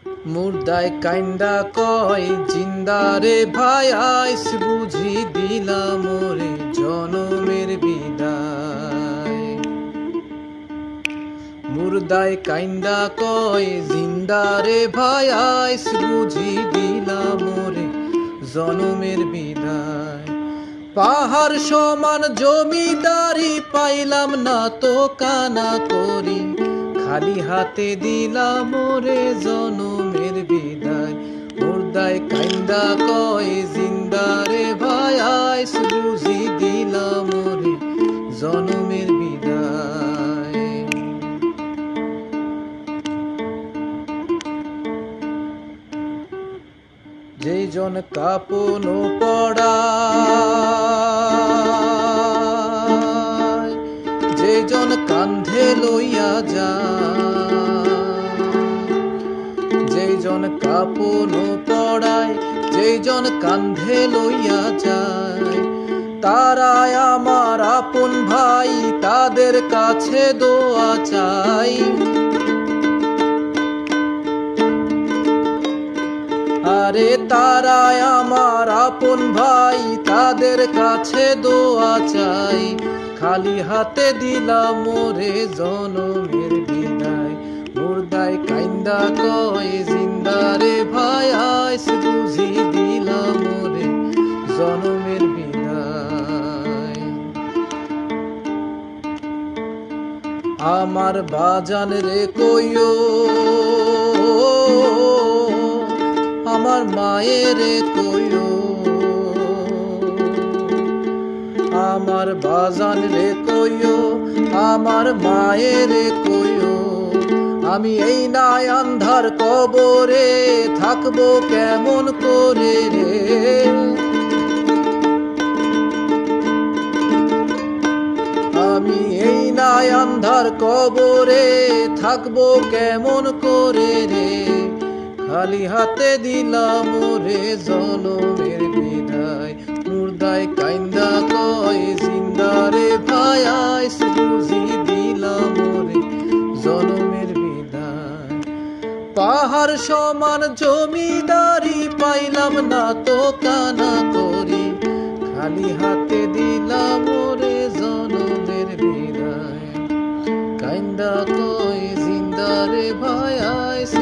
মুর্দায় কাইন্দা কয় জিন্দারে ভাই আইস বুঝি দিলাম ওরে জনমের বিদায়। মুর্দায় কাইন্দা কয় জিন্দারে ভাই আইস বুঝি দিলাম ওরে জনমের বিদায়। পাহাড় সমান জমিদারি পাইলাম না তো কানা করি, খালি হাতে দিলাম ওরে জনমের বিদায়। মুর্দায় কাইন্দা কয় জিন্দারে ভাই আইস বুঝি দিলাম ওরে জনমের বিদায়। যেই জন কাপন পড়ায়, যেই জন কান্ধে লইয়া যায়, যেই জন কাপন পড়ায়, যেই জন কান্ধে লইয়া যায়, তারাই আমার আপন ভাই, তাদের কাছে দোয়া চাই। আরে তারাই আমার আপন ভাই, তাদের কাছে দোয়া চাই। খালি হাতে দিলাম ওরে জনমের বিদায়। মুর্দায় কাইন্দা কয় জিন্দারে ভাই আইস বুঝি দিলাম ওরে জনমের বিদায়। আমার বাজান রে কইও, আমার মায়ের কইও, আমার বাজান রে কইও, আমার মায়ের কইও, আমি এই নাই আন্ধার কবরে থাকবো কেমন করে রে। আমি এই নাই আন্ধার কবরে থাকবো কেমন করে রে। খালি হাতে দিলাম ওরে জনমের বিদায়। মুর্দায় কাইন্দা কয় জিন্দারে ভাই আইস বুঝি দিলাম ওরে জনমের বিদায়। পাহাড় সমান জমিদারি পাইলাম না তো কানা করি, খালি হাতে দিলাম ওরে জনমের বিদায়। কাইন্দা কয় জিন্দারে ভাই আইস